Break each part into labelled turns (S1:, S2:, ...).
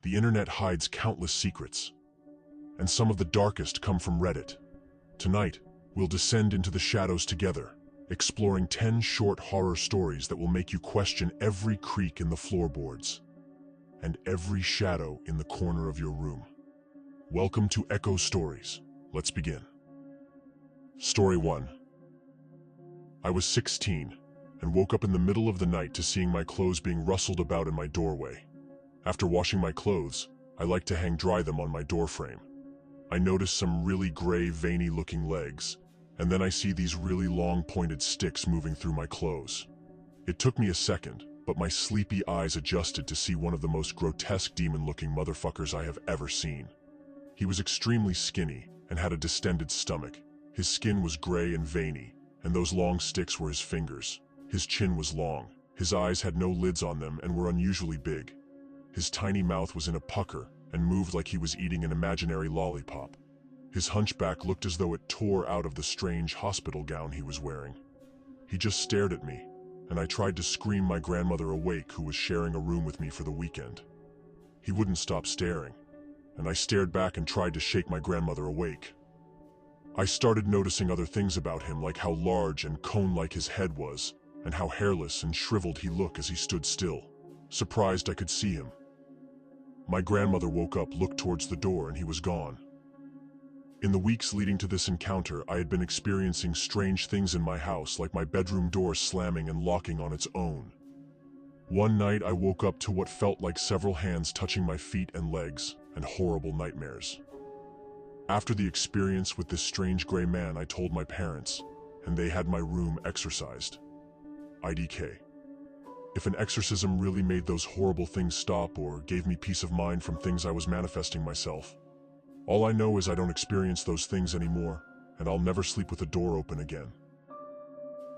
S1: The internet hides countless secrets, and some of the darkest come from Reddit. Tonight, we'll descend into the shadows together, exploring 10 short horror stories that will make you question every creak in the floorboards and every shadow in the corner of your room. Welcome to Echo Stories. Let's begin. Story 1. I was 16 and woke up in the middle of the night to seeing my clothes being rustled about in my doorway. After washing my clothes, I like to hang dry them on my doorframe. I notice some really gray, veiny-looking legs, and then I see these really long, pointed sticks moving through my clothes. It took me a second, but my sleepy eyes adjusted to see one of the most grotesque demon-looking motherfuckers I have ever seen. He was extremely skinny and had a distended stomach. His skin was gray and veiny, and those long sticks were his fingers. His chin was long, his eyes had no lids on them and were unusually big. His tiny mouth was in a pucker and moved like he was eating an imaginary lollipop. His hunchback looked as though it tore out of the strange hospital gown he was wearing. He just stared at me, and I tried to scream my grandmother awake, who was sharing a room with me for the weekend. He wouldn't stop staring, and I stared back and tried to shake my grandmother awake. I started noticing other things about him, like how large and cone-like his head was, and how hairless and shriveled he looked as he stood still, surprised I could see him. My grandmother woke up, looked towards the door, and he was gone. In the weeks leading to this encounter, I had been experiencing strange things in my house, like my bedroom door slamming and locking on its own. One night I woke up to what felt like several hands touching my feet and legs, and horrible nightmares. After the experience with this strange gray man, I told my parents, and they had my room exorcised. IDK. If an exorcism really made those horrible things stop or gave me peace of mind from things I was manifesting myself. All I know is I don't experience those things anymore, and I'll never sleep with a door open again.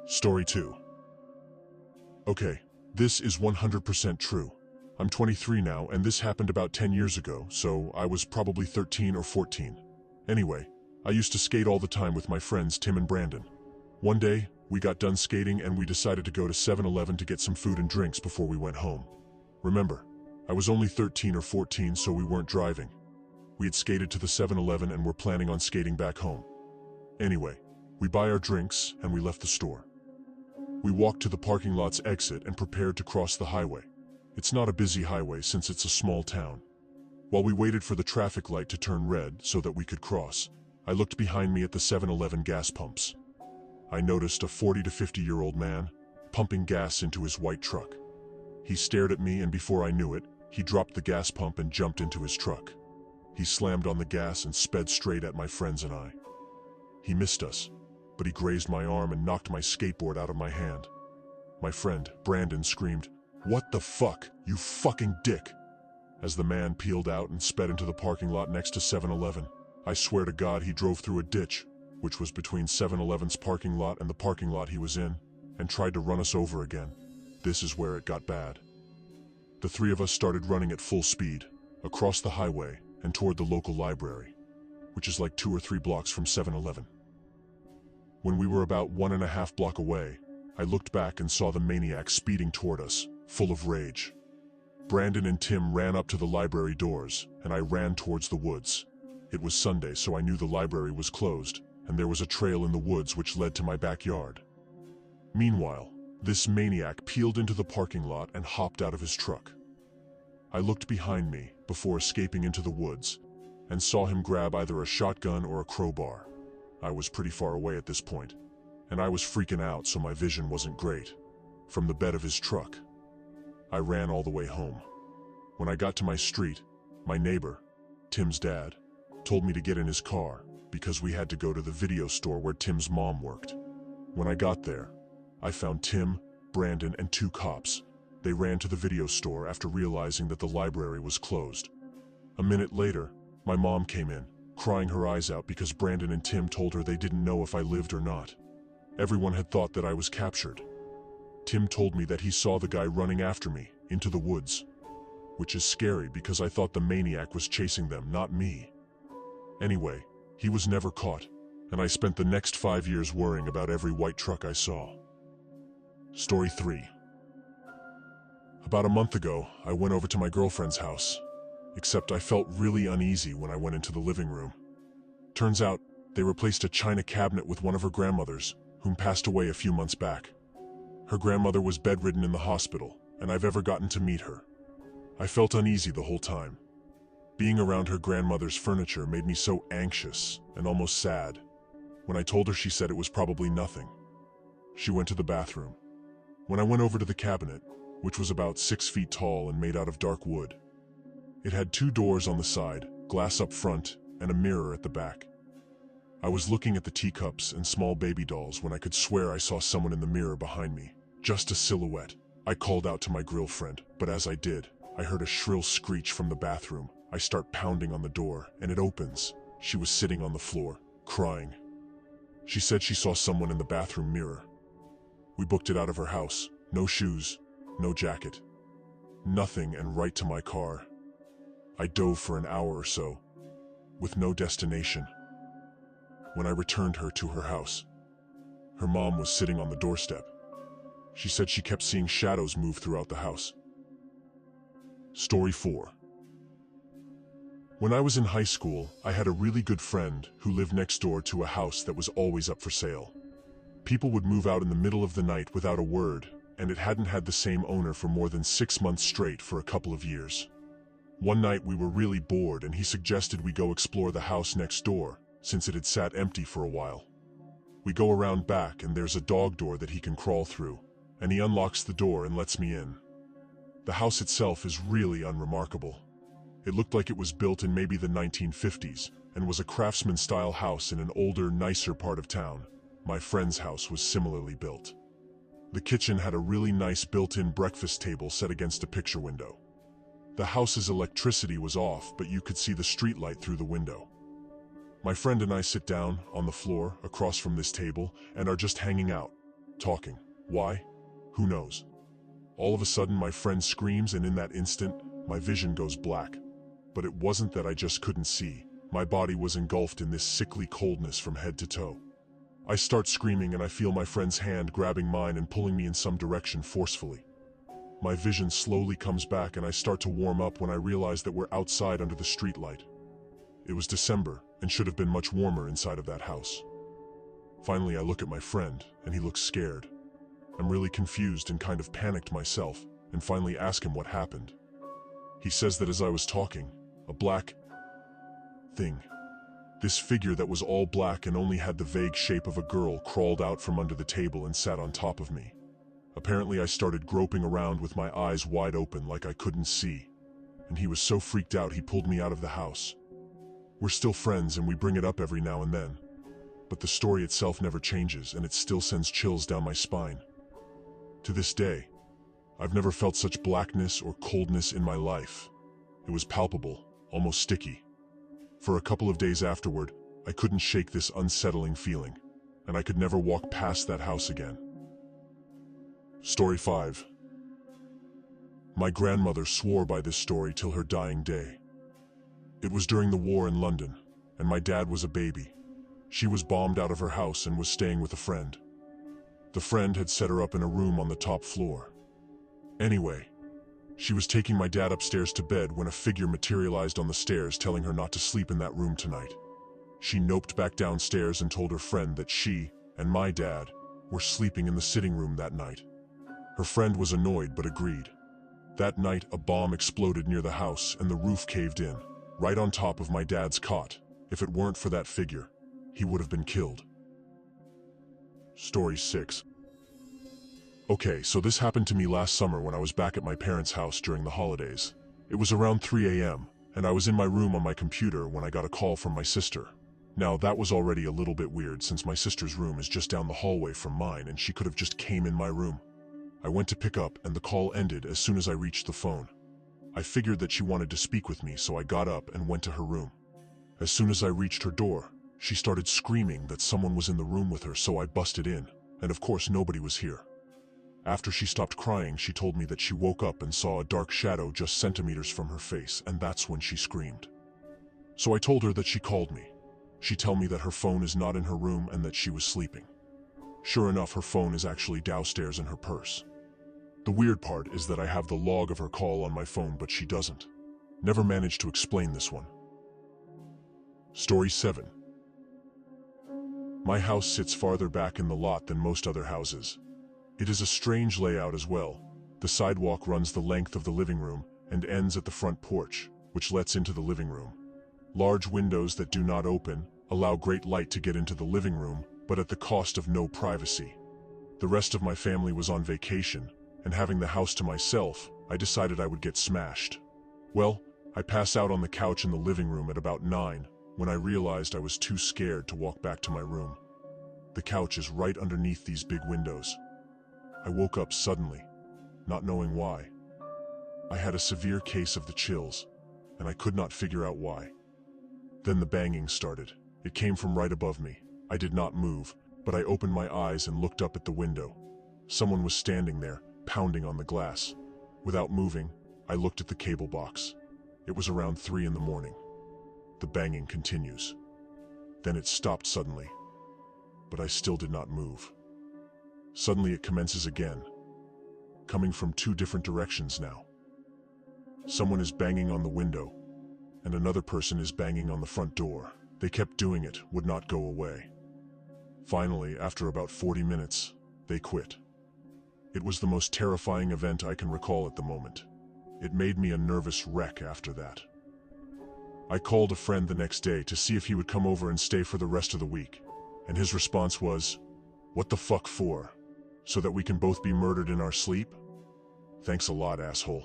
S1: Story 2. Okay, this is 100% true. I'm 23 now, and this happened about 10 years ago, so I was probably 13 or 14. Anyway, I used to skate all the time with my friends Tim and Brandon. One day, we got done skating and we decided to go to 7-Eleven to get some food and drinks before we went home. Remember, I was only 13 or 14, so we weren't driving. We had skated to the 7-Eleven and were planning on skating back home. Anyway, we buy our drinks and we left the store. We walked to the parking lot's exit and prepared to cross the highway. It's not a busy highway since it's a small town. While we waited for the traffic light to turn red so that we could cross, I looked behind me at the 7-Eleven gas pumps. I noticed a 40 to 50-year-old man pumping gas into his white truck. He stared at me, and before I knew it, he dropped the gas pump and jumped into his truck. He slammed on the gas and sped straight at my friends and I. He missed us, but he grazed my arm and knocked my skateboard out of my hand. My friend, Brandon, screamed, "What the fuck, you fucking dick!" as the man peeled out and sped into the parking lot next to 7-Eleven. I swear to God he drove through a ditch, which was between 7-Eleven's parking lot and the parking lot he was in, and tried to run us over again. This is where it got bad. The three of us started running at full speed, across the highway and toward the local library, which is like 2 or 3 blocks from 7-Eleven. When we were about 1.5 blocks away, I looked back and saw the maniac speeding toward us, full of rage. Brandon and Tim ran up to the library doors, and I ran towards the woods. It was Sunday, so I knew the library was closed, and there was a trail in the woods which led to my backyard. Meanwhile, this maniac peeled into the parking lot and hopped out of his truck. I looked behind me before escaping into the woods and saw him grab either a shotgun or a crowbar. I was pretty far away at this point, and I was freaking out, so my vision wasn't great. From the bed of his truck, I ran all the way home. When I got to my street, my neighbor, Tim's dad, told me to get in his car because we had to go to the video store where Tim's mom worked. When I got there, I found Tim, Brandon, and 2 cops. They ran to the video store after realizing that the library was closed. A minute later, my mom came in, crying her eyes out because Brandon and Tim told her they didn't know if I lived or not. Everyone had thought that I was captured. Tim told me that he saw the guy running after me into the woods, which is scary because I thought the maniac was chasing them, not me. Anyway, he was never caught, and I spent the next 5 years worrying about every white truck I saw. Story 3. About a month ago, I went over to my girlfriend's house. except I felt really uneasy when I went into the living room. Turns out, they replaced a china cabinet with one of her grandmothers, whom passed away a few months back. Her grandmother was bedridden in the hospital, and I've ever gotten to meet her. I felt uneasy the whole time. Being around her grandmother's furniture made me so anxious and almost sad. When I told her, she said it was probably nothing. She went to the bathroom. When I went over to the cabinet, which was about 6 feet tall and made out of dark wood, it had 2 doors on the side, glass up front, and a mirror at the back. I was looking at the teacups and small baby dolls when I could swear I saw someone in the mirror behind me. Just a silhouette. I called out to my girlfriend, but as I did, I heard a shrill screech from the bathroom. I start pounding on the door, and it opens. She was sitting on the floor, crying. She said she saw someone in the bathroom mirror. We booked it out of her house. No shoes, no jacket, nothing, and right to my car. I dove for an hour or so, with no destination. When I returned her to her house, her mom was sitting on the doorstep. She said she kept seeing shadows move throughout the house. Story 4. When I was in high school, I had a really good friend who lived next door to a house that was always up for sale. People would move out in the middle of the night without a word, and it hadn't had the same owner for more than 6 months straight for a couple of years. One night we were really bored and he suggested we go explore the house next door, since it had sat empty for a while. We go around back and there's a dog door that he can crawl through, and he unlocks the door and lets me in. The house itself is really unremarkable. It looked like it was built in maybe the 1950s, and was a craftsman-style house in an older, nicer part of town. My friend's house was similarly built. The kitchen had a really nice built-in breakfast table set against a picture window. The house's electricity was off, but you could see the streetlight through the window. My friend and I sit down on the floor across from this table and are just hanging out, talking. Why? Who knows? All of a sudden my friend screams, and in that instant, my vision goes black. But it wasn't that I just couldn't see. My body was engulfed in this sickly coldness from head to toe. I start screaming and I feel my friend's hand grabbing mine and pulling me in some direction forcefully. My vision slowly comes back and I start to warm up when I realize that we're outside under the streetlight. It was December and should have been much warmer inside of that house. Finally, I look at my friend and he looks scared. I'm really confused and kind of panicked myself, and finally ask him what happened. He says that as I was talking, a black thing, this figure that was all black and only had the vague shape of a girl, crawled out from under the table and sat on top of me. Apparently I started groping around with my eyes wide open like I couldn't see, and he was so freaked out he pulled me out of the house. We're still friends and we bring it up every now and then, but the story itself never changes and it still sends chills down my spine. To this day, I've never felt such blackness or coldness in my life. It was palpable, almost sticky. For a couple of days afterward, I couldn't shake this unsettling feeling, and I could never walk past that house again. Story 5. My grandmother swore by this story till her dying day. It was during the war in London, and my dad was a baby. She was bombed out of her house and was staying with a friend. The friend had set her up in a room on the top floor. Anyway, she was taking my dad upstairs to bed when a figure materialized on the stairs, telling her not to sleep in that room tonight. She noped back downstairs and told her friend that she and my dad were sleeping in the sitting room that night. Her friend was annoyed but agreed. That night, a bomb exploded near the house and the roof caved in, right on top of my dad's cot. If it weren't for that figure, he would have been killed. Story 6. Okay, so this happened to me last summer when I was back at my parents' house during the holidays. It was around 3 a.m., and I was in my room on my computer when I got a call from my sister. Now, that was already a little bit weird since my sister's room is just down the hallway from mine and she could have just came in my room. I went to pick up and the call ended as soon as I reached the phone. I figured that she wanted to speak with me, so I got up and went to her room. As soon as I reached her door, she started screaming that someone was in the room with her, so I busted in, and of course nobody was here. After she stopped crying, she told me that she woke up and saw a dark shadow just centimeters from her face, and that's when she screamed. So I told her that she called me. She told me that her phone is not in her room and that she was sleeping. Sure enough, her phone is actually downstairs in her purse. The weird part is that I have the log of her call on my phone, but she doesn't. Never managed to explain this one. Story 7. My house sits farther back in the lot than most other houses. It is a strange layout as well. The sidewalk runs the length of the living room and ends at the front porch, which lets into the living room. Large windows that do not open allow great light to get into the living room, but at the cost of no privacy. The rest of my family was on vacation, and having the house to myself, I decided I would get smashed. Well, I pass out on the couch in the living room at about 9, when I realized I was too scared to walk back to my room. The couch is right underneath these big windows. I woke up suddenly, not knowing why. I had a severe case of the chills, and I could not figure out why. Then the banging started. It came from right above me. I did not move, but I opened my eyes and looked up at the window. Someone was standing there, pounding on the glass. Without moving, I looked at the cable box. It was around 3 in the morning. The banging continues. Then it stopped suddenly, but I still did not move. Suddenly it commences again, coming from 2 different directions now. Someone is banging on the window, and another person is banging on the front door. They kept doing it, would not go away. Finally, after about 40 minutes, they quit. It was the most terrifying event I can recall at the moment. It made me a nervous wreck after that. I called a friend the next day to see if he would come over and stay for the rest of the week, and his response was, "What the fuck for? So that we can both be murdered in our sleep? Thanks a lot, asshole."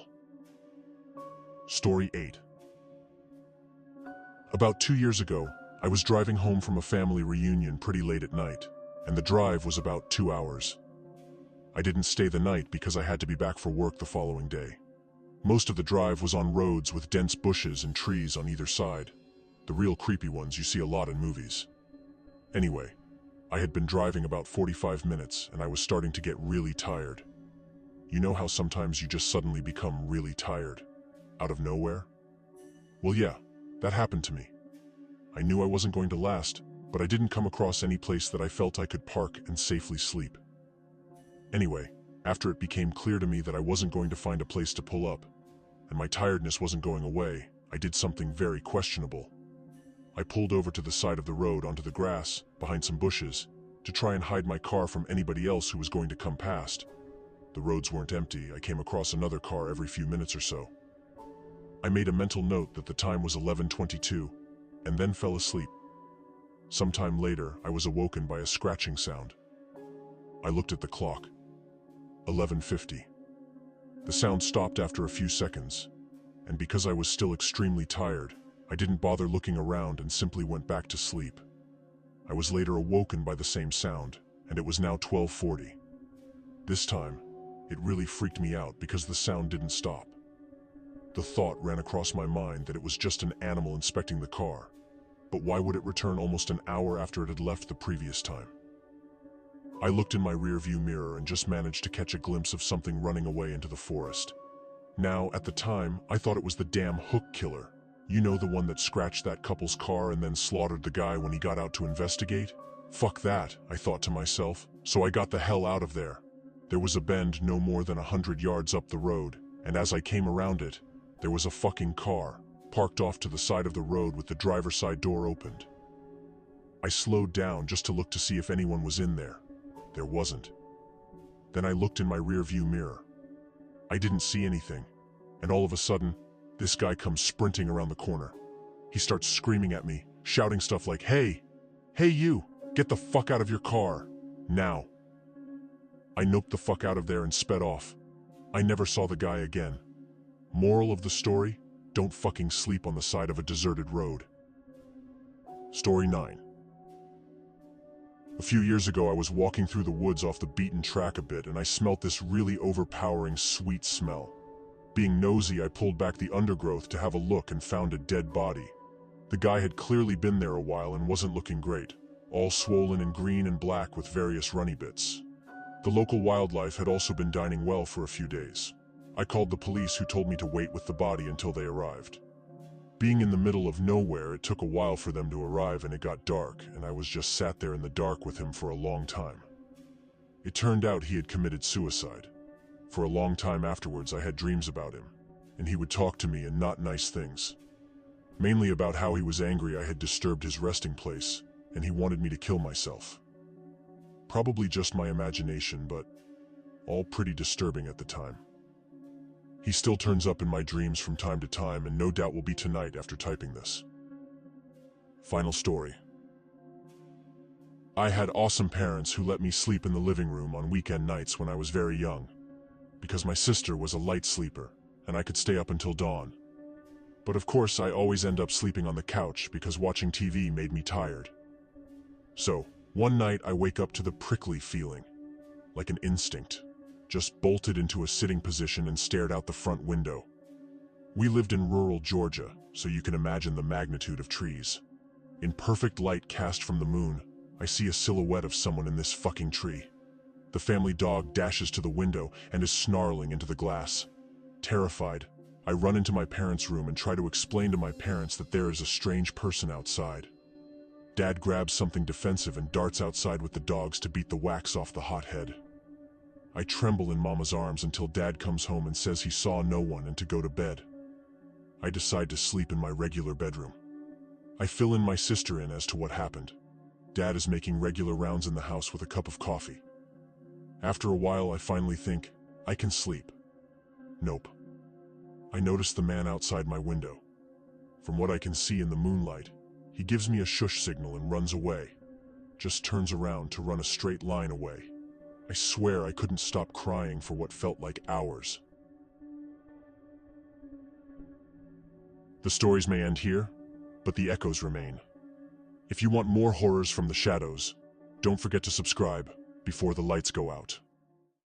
S1: Story 8. About 2 years ago, I was driving home from a family reunion pretty late at night, and the drive was about 2 hours. I didn't stay the night because I had to be back for work the following day. Most of the drive was on roads with dense bushes and trees on either side, the real creepy ones you see a lot in movies. Anyway, I had been driving about 45 minutes and I was starting to get really tired. You know how sometimes you just suddenly become really tired, out of nowhere? Well, yeah, that happened to me. I knew I wasn't going to last, but I didn't come across any place that I felt I could park and safely sleep. Anyway, after it became clear to me that I wasn't going to find a place to pull up, and my tiredness wasn't going away, I did something very questionable. I pulled over to the side of the road onto the grass, behind some bushes, to try and hide my car from anybody else who was going to come past. The roads weren't empty. I came across another car every few minutes or so. I made a mental note that the time was 11:22, and then fell asleep. Sometime later, I was awoken by a scratching sound. I looked at the clock. 11:50. The sound stopped after a few seconds, and because I was still extremely tired, I didn't bother looking around and simply went back to sleep. I was later awoken by the same sound, and it was now 12:40. This time, it really freaked me out because the sound didn't stop. The thought ran across my mind that it was just an animal inspecting the car, but why would it return almost an hour after it had left the previous time? I looked in my rearview mirror and just managed to catch a glimpse of something running away into the forest. Now, at the time, I thought it was the damn hook killer. You know, the one that scratched that couple's car and then slaughtered the guy when he got out to investigate? Fuck that, I thought to myself, so I got the hell out of there. There was a bend no more than 100 yards up the road, and as I came around it, there was a fucking car, parked off to the side of the road with the driver's side door opened. I slowed down just to look to see if anyone was in there. There wasn't. Then I looked in my rearview mirror. I didn't see anything, and all of a sudden, this guy comes sprinting around the corner. He starts screaming at me, shouting stuff like, "Hey! Hey you! Get the fuck out of your car! Now!" I noped the fuck out of there and sped off. I never saw the guy again. Moral of the story, don't fucking sleep on the side of a deserted road. Story 9. A few years ago I was walking through the woods off the beaten track a bit and I smelt this really overpowering sweet smell. Being nosy, I pulled back the undergrowth to have a look and found a dead body. The guy had clearly been there a while and wasn't looking great, all swollen and green and black with various runny bits. The local wildlife had also been dining well for a few days. I called the police, who told me to wait with the body until they arrived. Being in the middle of nowhere, it took a while for them to arrive and it got dark, and I was just sat there in the dark with him for a long time. It turned out he had committed suicide. For a long time afterwards I had dreams about him. and he would talk to me and not nice things. Mainly about how he was angry I had disturbed his resting place, and he wanted me to kill myself. Probably just my imagination, but all pretty disturbing at the time. He still turns up in my dreams from time to time, and no doubt will be tonight after typing this. Final story. I had awesome parents who let me sleep in the living room on weekend nights when I was very young, because my sister was a light sleeper, and I could stay up until dawn. But of course, I always end up sleeping on the couch because watching TV made me tired. So, one night I wake up to the prickly feeling, like an instinct, just bolted into a sitting position and stared out the front window. We lived in rural Georgia, so you can imagine the magnitude of trees. In perfect light cast from the moon, I see a silhouette of someone in this fucking tree. The family dog dashes to the window and is snarling into the glass. Terrified, I run into my parents' room and try to explain to my parents that there is a strange person outside. Dad grabs something defensive and darts outside with the dogs to beat the wax off the hot head. I tremble in Mama's arms until Dad comes home and says he saw no one and to go to bed. I decide to sleep in my regular bedroom. I fill in my sister in as to what happened. Dad is making regular rounds in the house with a cup of coffee. After a while, I finally think, I can sleep. Nope. I notice the man outside my window. From what I can see in the moonlight, he gives me a shush signal and runs away. Just turns around to run a straight line away. I swear I couldn't stop crying for what felt like hours. The stories may end here, but the echoes remain. If you want more horrors from the shadows, don't forget to subscribe before the lights go out.